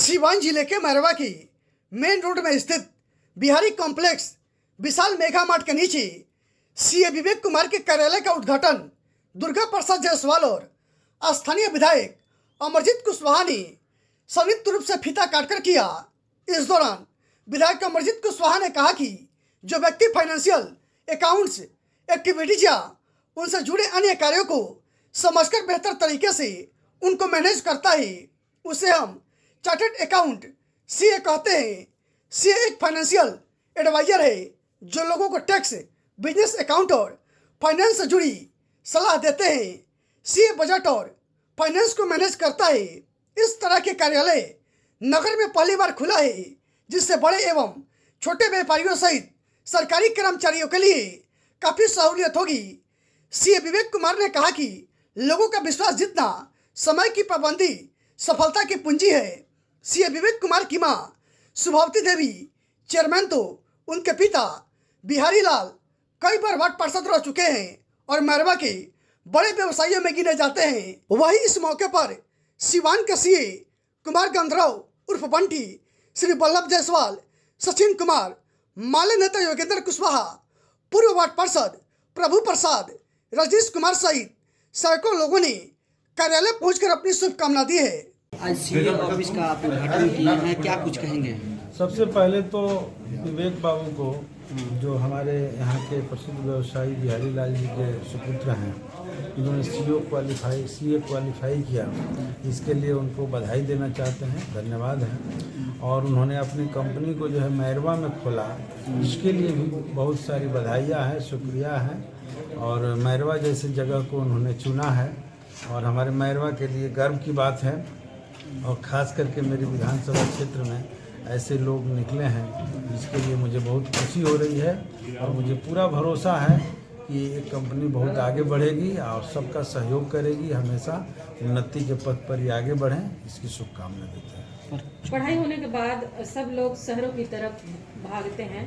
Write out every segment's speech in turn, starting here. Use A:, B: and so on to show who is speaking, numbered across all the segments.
A: सिवान जिले के मैरवा की मेन रोड में स्थित बिहारी कॉम्प्लेक्स विशाल मेगा मार्ट के नीचे सीए विवेक कुमार के कार्यालय का उद्घाटन दुर्गा प्रसाद जायसवाल और स्थानीय विधायक अमरजीत कुशवाहा ने संयुक्त रूप से फीता काटकर किया। इस दौरान विधायक अमरजीत कुशवाहा ने कहा कि जो व्यक्ति फाइनेंशियल अकाउंट्स एक्टिविटीज या उनसे जुड़े अन्य कार्यों को समझकर बेहतर तरीके से उनको मैनेज करता है उसे हम चार्टर्ड अकाउंट सीए कहते हैं। सीए एक फाइनेंशियल एडवाइजर है जो लोगों को टैक्स, बिजनेस अकाउंट और फाइनेंस से जुड़ी सलाह देते हैं। सीए बजट और फाइनेंस को मैनेज करता है। इस तरह के कार्यालय नगर में पहली बार खुला है जिससे बड़े एवं छोटे व्यापारियों सहित सरकारी कर्मचारियों के लिए काफ़ी सहूलियत होगी। सीए विवेक कुमार ने कहा कि लोगों का विश्वास जितना समय की पाबंदी सफलता की पूंजी है। सीए विवेक कुमार की मां सुभावती देवी चेयरमैन तो उनके पिता बिहारी लाल कई बार वार्ड पार्षद रह चुके हैं और मैरवा के बड़े व्यवसायियों में गिने जाते हैं। वहीं इस मौके पर सिवान के सीए कुमार गंधराव उर्फ बंटी, श्री वल्लभ जायसवाल, सचिन कुमार, माले नेता योगेंद्र कुशवाहा, पूर्व वार्ड पार्षद प्रभु प्रसाद, रजनीश कुमार सहित सैकड़ों लोगों ने कार्यालय पहुंचकर अपनी शुभकामना दी है।
B: आज सीए ऑफिस का आप उद्घाटन किए हैं, क्या कुछ कहेंगे?
C: सबसे पहले तो विवेक बाबू को, जो हमारे यहाँ के प्रसिद्ध व्यवसायी बिहारी लाल जी के सुपुत्र हैं, इन्होंने सीए क्वालिफाई किया, इसके लिए उनको बधाई देना चाहते हैं, धन्यवाद है। और उन्होंने अपनी कंपनी को जो है मैरवा में खोला, इसके लिए भी बहुत सारी बधाइयाँ हैं, शुक्रिया है। और मैरवा जैसी जगह को उन्होंने चुना है और हमारे मैरवा के लिए गर्व की बात है। और ख़ास करके मेरे विधानसभा क्षेत्र में ऐसे लोग निकले हैं जिसके लिए मुझे बहुत खुशी हो रही है और मुझे पूरा भरोसा है कि ये कंपनी बहुत आगे बढ़ेगी और सबका सहयोग करेगी, हमेशा उन्नति के पथ पर ही आगे बढ़ें, इसकी शुभकामना देते हैं।
D: पढ़ाई होने के बाद सब लोग शहरों की तरफ भागते हैं,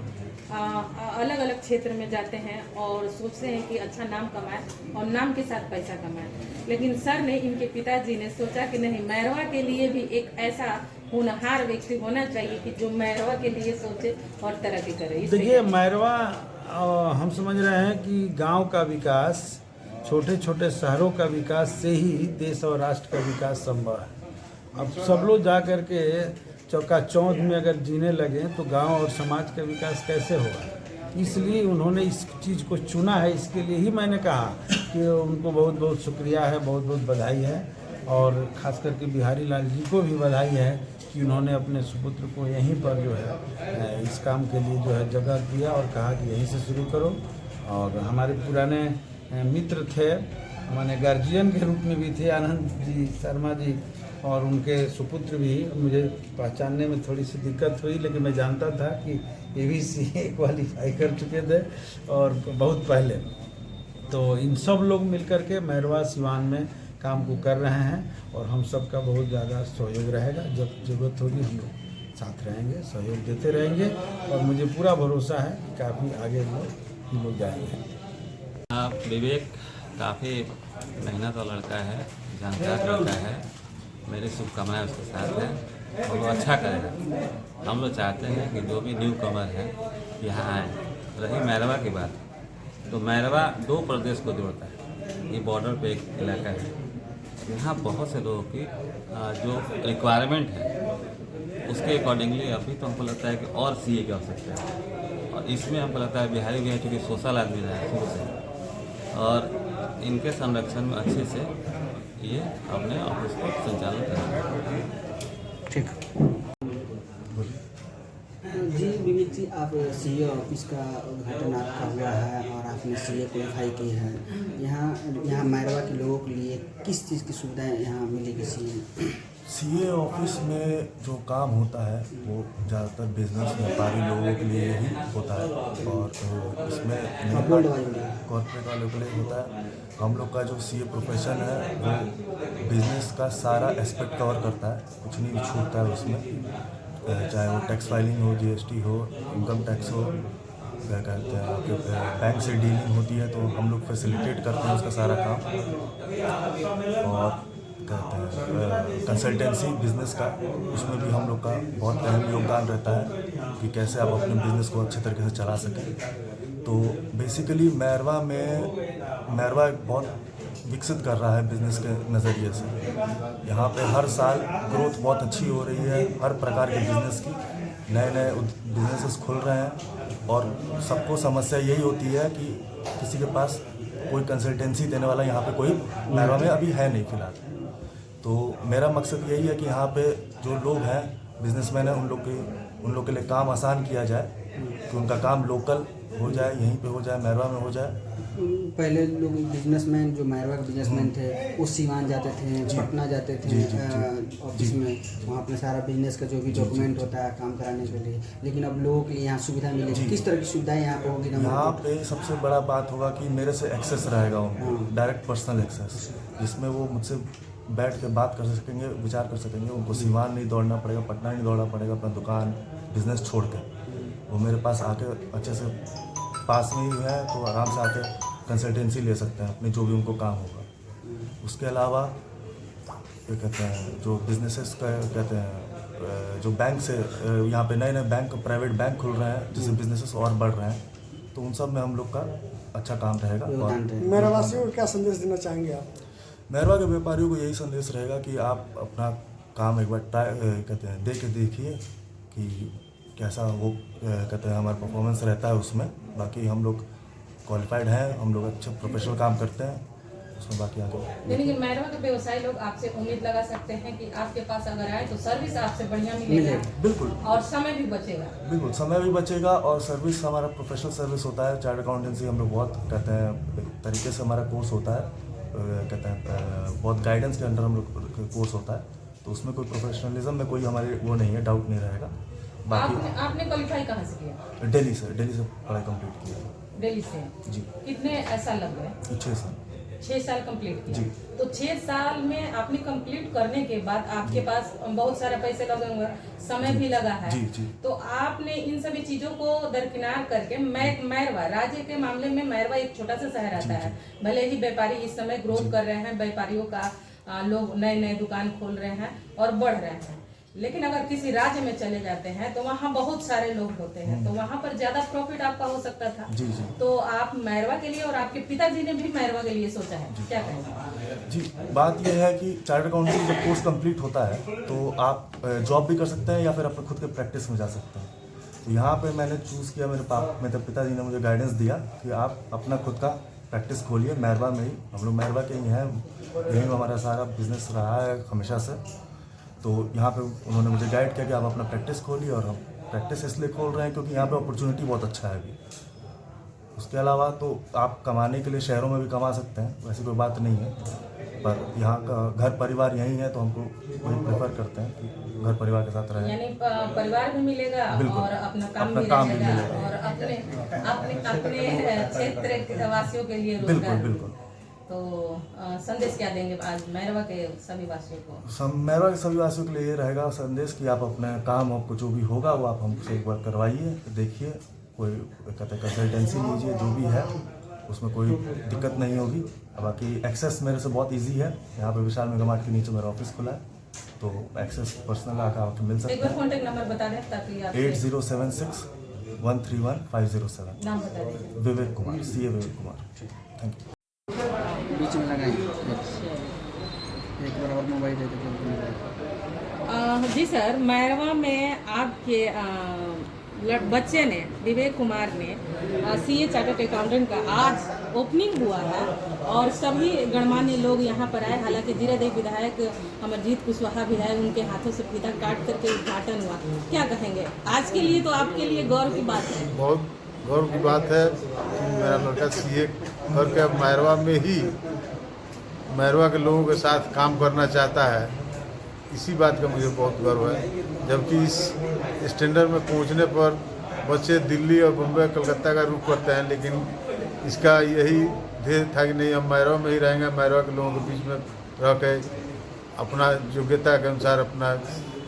D: अलग अलग क्षेत्र में जाते हैं और सोचते हैं कि अच्छा नाम कमाएं और नाम के साथ पैसा कमाएं। लेकिन सर ने, इनके पिताजी ने सोचा कि नहीं, मैरवा के लिए भी एक ऐसा होनहार व्यक्ति होना चाहिए कि जो मैरवा के लिए सोचे और तरक्की करे।
C: देखिए, मैरवा हम समझ रहे हैं कि गांव का विकास, छोटे छोटे शहरों का विकास से ही देश और राष्ट्र का विकास संभव है। अब सब लोग जा कर के चौका-चौंध में अगर जीने लगे तो गांव और समाज का विकास कैसे होगा? इसलिए उन्होंने इस चीज़ को चुना है। इसके लिए ही मैंने कहा कि उनको बहुत बहुत शुक्रिया है, बहुत बहुत बधाई है। और ख़ास करके बिहारी लाल जी को भी बधाई है कि उन्होंने अपने सुपुत्र को यहीं पर जो है इस काम के लिए जो है जगह दिया और कहा कि यहीं से शुरू करो। और हमारे पुराने मित्र थे, माने गार्जियन के रूप में भी थे, आनंद जी शर्मा जी, और उनके सुपुत्र भी। मुझे पहचानने में थोड़ी सी दिक्कत हुई, लेकिन मैं जानता था कि ये भी सीए क्वालिफाई कर चुके थे और बहुत पहले। तो इन सब लोग मिलकर के मैरवा सिवान में काम को कर रहे हैं और हम सब का बहुत ज़्यादा सहयोग रहेगा। जब ज़रूरत होगी हम लोग साथ रहेंगे, सहयोग देते रहेंगे और मुझे पूरा भरोसा है कि काफ़ी आगे लोग जाएंगे।
E: विवेक काफ़ी मेहनत वाला लड़का है, जानकार लड़का है, मेरी शुभकामनाएं उसके साथ हैं और वो अच्छा करेगा। हम लोग चाहते हैं कि जो भी न्यू कमर है यहाँ आए। रही मैरवा की बात, तो मैरवा 2 प्रदेश को जोड़ता है, ये बॉर्डर पे एक इलाका है। यहाँ बहुत से लोगों की जो रिक्वायरमेंट है उसके अकॉर्डिंगली अभी तो हमको लगता है कि और सीए की आवश्यकता है। और इसमें हमको लगता है बिहारी भी है, चूँकि सोशल आदमी रहा है शुरू से, और इनके संरक्षण में अच्छे से ये अपने ऑफिस को संचालन करेंगे।
B: ठीक जी। विवेक जी, आप सीए ऑफिस का उद्घाटन आपका हुआ है और आपने सीए क्वालिफाई की है। यहाँ मैरवा के लोगों के लिए किस चीज़ की सुविधाएं यहाँ मिलेगी?
F: सीए ऑफिस में जो काम होता है वो ज़्यादातर बिजनेस व्यापारी लोगों के लिए ही होता है और इसमें कॉर्पोरेट वालों के लिए होता है। हम लोग का जो सीए प्रोफेशन है वो बिजनेस का सारा एस्पेक्ट कवर करता है, कुछ नहीं भी छूटता है उसमें, चाहे वो टैक्स फाइलिंग हो, जीएसटी हो, इनकम टैक्स हो, क्या कहते हैं आपके बैंक से डीलिंग होती है तो हम लोग फैसिलिटेट करते हैं उसका सारा काम। और कहते हैं कंसल्टेंसी बिजनेस का, उसमें भी हम लोग का बहुत अहम योगदान रहता है कि कैसे आप अपने बिजनेस को अच्छे तरीके से चला सकें। तो बेसिकली मैरवा एक बहुत विकसित कर रहा है बिजनेस के नज़रिए से। यहाँ पे हर साल ग्रोथ बहुत अच्छी हो रही है, हर प्रकार के बिजनेस की नए बिजनेसेस खुल रहे हैं और सबको समस्या यही होती है कि किसी के पास कोई कंसल्टेंसी देने वाला यहाँ पे कोई मैरवा में अभी है नहीं फिलहाल। तो मेरा मकसद यही है कि यहाँ पे जो लोग हैं बिजनेसमैन हैं उन लोग के लिए काम आसान किया जाए, कि उनका काम लोकल हो जाए, यहीं पे हो जाए, मैरवा में हो जाए।
B: पहले लोग बिजनेसमैन जो मैरवा के बिजनेसमैन थे वो सीवान जाते थे, पटना जाते थे ऑफिस में, वहाँ अपने सारा बिजनेस का जो भी डॉक्यूमेंट होता है काम कराने के लिए, लेकिन अब लोगों के लिए यहाँ सुविधा मिलेगी। किस तरह की सुविधाएं यहाँ पे होगी?
F: यहाँ पे सबसे बड़ा बात होगा कि मेरे से एक्सेस रहेगा उनको, डायरेक्ट पर्सनल एक्सेस, जिसमें वो मुझसे बैठ के बात कर सकेंगे, विचार कर सकेंगे। उनको सीवान नहीं दौड़ना पड़ेगा, पटना नहीं दौड़ना पड़ेगा अपना दुकान बिजनेस छोड़ कर। वो मेरे पास आके अच्छे से पास में ही है तो आराम से आके कंसल्टेंसी ले सकते हैं अपने जो भी उनको काम होगा। उसके अलावा क्या कहते हैं जो बिजनेसेस का कहते हैं जो बैंक से यहाँ पे नए बैंक प्राइवेट बैंक खुल रहे हैं जिससे बिजनेसेस और बढ़ रहे हैं, तो उन सब में हम लोग का अच्छा काम रहेगा।
A: मैरवा वासियों को क्या संदेश देना चाहेंगे आप?
F: मैरवा के व्यापारियों को यही संदेश रहेगा कि आप अपना काम एक बार कहते हैं देखिए कि कैसा वो कहते हैं हमारा परफॉर्मेंस रहता है उसमें। बाकी हम लोग क्वालिफाइड हैं, हम लोग अच्छे प्रोफेशनल काम करते हैं उसमें। बाकी आगे
D: यानी कि मैरवा के व्यवसायी लोग आपसे उम्मीद लगा सकते हैं कि आपके पास अगर आए तो सर्विस आपसे बढ़िया मिलेगा।
F: बिल्कुल,
D: और समय भी बचेगा।
F: बिल्कुल समय भी बचेगा और सर्विस हमारा प्रोफेशनल सर्विस होता है। चार्टर्ड अकाउंटेंसी हम लोग बहुत कहते हैं एक तरीके से हमारा कोर्स होता है, कहते हैं बहुत गाइडेंस के अंडर हम लोग कोर्स होता है, तो उसमें कोई प्रोफेशनलिज्म में कोई हमारी वो नहीं है, डाउट नहीं रहेगा। बाकी
D: आपने क्वालिफाई कहाँ से किया?
F: दिल्ली से पढ़ाई कंप्लीट किया।
D: दिल्ली से?
F: जी।
D: कितने साल लग गए?
F: 6 साल।
D: 6 साल कंप्लीट किया।
F: जी।
D: तो 6 साल में आपने कंप्लीट करने के बाद आपके पास बहुत सारे पैसे लगे होंगे, समय भी लगा है।
F: जी।
D: तो आपने इन सभी चीजों को दरकिनार करके मैरवा राज्य के मामले में मैरवा एक छोटा सा शहर आता है। भले ही व्यापारी इस समय ग्रोथ कर रहे हैं, व्यापारियों का लोग नए दुकान खोल रहे हैं और बढ़ रहे हैं, लेकिन अगर किसी राज्य में चले जाते हैं तो वहाँ बहुत सारे लोग होते हैं, तो वहाँ पर ज्यादा प्रॉफिट आपका हो सकता था।
F: जी।
D: तो आप मैरवा के लिए और आपके पिताजी ने भी मैरवा के लिए सोचा है, क्या कहेंगे?
F: जी, बात यह है कि चार्टर्ड अकाउंटेंसी जब कोर्स कंप्लीट होता है तो आप जॉब भी कर सकते हैं या फिर अपने खुद के प्रैक्टिस में जा सकते हैं। तो यहाँ पे मैंने चूज़ किया, मेरे पिताजी ने मुझे गाइडेंस दिया कि आप अपना खुद का प्रैक्टिस खोलिए मैरवा में ही। हम लोग मैरवा के ही हैं, यहीं हमारा सारा बिजनेस रहा है हमेशा से। तो यहाँ पे उन्होंने मुझे गाइड किया कि आप अपना प्रैक्टिस खोलिए, और हम प्रैक्टिस इसलिए खोल रहे हैं क्योंकि यहाँ पे अपॉर्चुनिटी बहुत अच्छा है अभी। उसके अलावा तो आप कमाने के लिए शहरों में भी कमा सकते हैं, वैसी कोई बात नहीं है, पर यहाँ का घर परिवार यहीं है तो हमको वही प्रेफर करते हैं कि घर परिवार के साथ रहें।
D: यानी परिवार भी मिलेगा और अपना काम भी रहेगा और अपने क्षेत्र के वासियों के लिए रोजगार।
F: बिल्कुल।
D: तो संदेश क्या देंगे आज मैरवा के सभी वासियों को?
F: मैरवा के सभी वासियों के लिए ये रहेगा संदेश कि आप अपना काम, आपको जो भी होगा वो आप हमसे एक बार करवाइए, देखिए, कोई कहते हैं कंसल्टेंसी लीजिए, जो भी है उसमें कोई दिक्कत नहीं होगी। बाकी एक्सेस मेरे से बहुत इजी है, यहाँ पे विशाल मेगा मार्ट के नीचे मेरा ऑफिस खुला है, तो एक्सेस पर्सनल आकर मिल सकते हैं।
D: एक बार कॉन्टैक्ट नंबर बता दें ताकि आप
F: 8076 131 507।
D: नाम बता दीजिए।
F: Vivek Kumar, CA Vivek Kumar. Thank you.
B: बीच में लगाएंगे एक बार और मोबाइल दे दीजिए।
D: जी सर, मैरवा में आपके बच्चे ने, विवेक कुमार ने, CA चार्टर्ड अकाउंटेंट का आज ओपनिंग हुआ है और सभी गणमान्य लोग यहाँ पर आए। हालांकि जीरादेव विधायक अमरजीत कुशवाहा भी है, उनके हाथों से फीता काट करके उद्घाटन हुआ। क्या कहेंगे? आज के लिए तो आपके लिए गौरव की बात है।
G: बहुत गौरव की बात है कि मेरा लड़का CA करके अब मैरवा में ही मैरवा के लोगों के साथ काम करना चाहता है। इसी बात का मुझे बहुत गर्व है, जबकि इस स्टैंडर्ड में पहुंचने पर बच्चे दिल्ली और बम्बई कलकत्ता का रुख करते हैं, लेकिन इसका यही ध्येय था कि नहीं, हम मैरवा में ही रहेंगे, मैरवा के लोगों के बीच में रह के अपना योग्यता के अनुसार अपना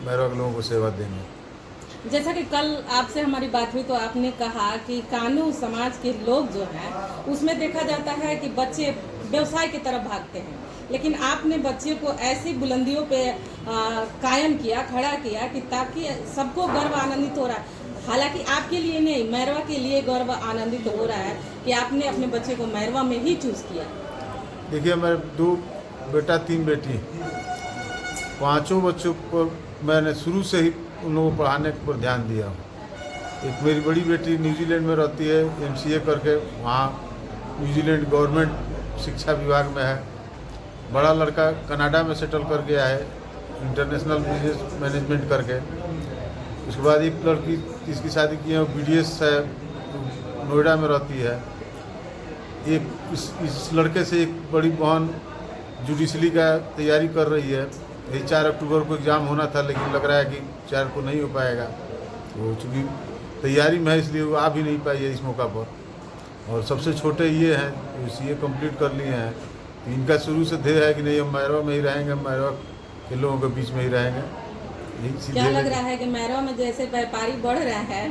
G: मैरवा के लोगों को सेवा देंगे।
D: जैसा कि कल आपसे हमारी बात हुई तो आपने कहा कि कानू समाज के लोग जो हैं उसमें देखा जाता है कि बच्चे व्यवसाय की तरफ भागते हैं। लेकिन आपने बच्चे को ऐसी बुलंदियों पे कायम किया, खड़ा किया कि ताकि सबको गर्व आनंदित हो रहा है। हालांकि आपके लिए नहीं, मैरवा के लिए गर्व आनंदित हो रहा है कि आपने अपने बच्चे को मैरवा में ही चूज़ किया।
G: देखिए, मेरे 2 बेटा 3 बेटी, 5 बच्चों को मैंने शुरू से ही उन लोगों को पढ़ाने पर ध्यान दिया हूँ। एक मेरी बड़ी बेटी न्यूजीलैंड में रहती है, MCA करके वहाँ न्यूजीलैंड गवर्नमेंट शिक्षा विभाग में है। बड़ा लड़का कनाडा में सेटल कर गया है इंटरनेशनल बिजनेस मैनेजमेंट करके। उसके बाद एक लड़की जिसकी शादी की है वो BDS है, नोएडा में रहती है। एक इस लड़के से एक बड़ी बहन जुडिशरी का तैयारी कर रही है। यही 4 अक्टूबर को एग्ज़ाम होना था, लेकिन लग रहा है कि 4 को नहीं हो पाएगा। वो चूँकि तैयारी में है इसलिए वो आ भी नहीं पाई है इस मौका पर। और सबसे छोटे ये हैं जो CA कंप्लीट कर लिए हैं। तो इनका शुरू से ध्येय है कि नहीं, हम मैरवा में ही रहेंगे, मैरवा के लोगों के बीच में ही रहेंगे।
D: क्या लग रहा है कि मैरवा में जैसे व्यापारी बढ़ रहा है,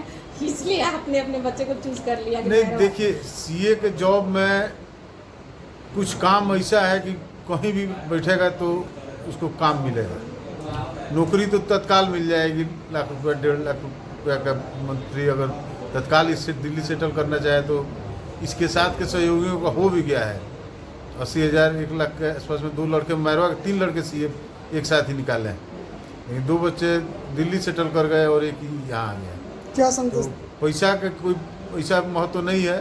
D: इसलिए आपने अपने बच्चे को चूज कर लिया?
G: नहीं, देखिए, CA के जॉब में कुछ काम ऐसा है कि कहीं भी बैठेगा तो उसको काम मिलेगा। नौकरी तो तत्काल मिल जाएगी, लाख रुपया 1.5 लाख रुपया का मंत्री अगर तत्काल इससे दिल्ली सेटल करना चाहे तो। इसके साथ के सहयोगियों का हो भी गया है। 80,000 1 लाख के आसपास में 2 लड़के मैरवा के 3 लड़के CA एक साथ ही निकाले हैं। लेकिन 2 बच्चे दिल्ली सेटल कर गए और एक ही यहाँ आ गया।
A: क्या संदेश?
G: तो पैसा का कोई ऐसा महत्व नहीं है,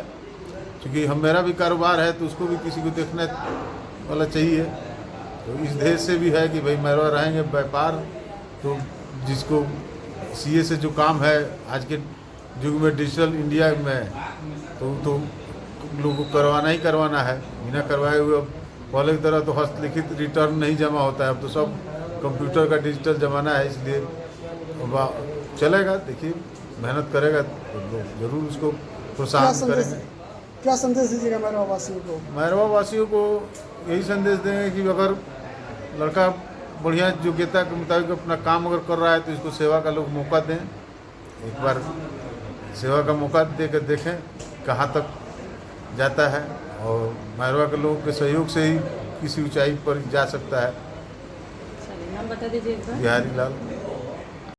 G: क्योंकि मेरा भी कारोबार है तो उसको भी किसी को देखना वाला चाहिए। तो इस देश से भी है कि भाई मैरवा रहेंगे। व्यापार तो जिसको CA से जो काम है आज के युग में डिजिटल इंडिया में, तो लोगों को करवाना ही करवाना है। बिना करवाए हुए अब पहले की तरह तो हस्तलिखित रिटर्न नहीं जमा होता है। अब तो सब कंप्यूटर का डिजिटल ज़माना है, इसलिए चलेगा। देखिए, मेहनत करेगा तो लोग जरूर उसको प्रोत्साहन करेंगे।
A: क्या संदेश दीजिएगा मैरवा वासियों को?
G: मैरवा वासियों को यही संदेश देंगे कि अगर लड़का बढ़िया योग्यता के मुताबिक अपना काम अगर कर रहा है तो इसको सेवा का लोग मौका दें। एक बार सेवा का मौका दे कर देखें कहाँ तक जाता है, और मैरवा के लोगों के सहयोग से ही किसी ऊंचाई पर जा सकता है।
D: नाम बता दीजिए।
G: बिहारी लाल।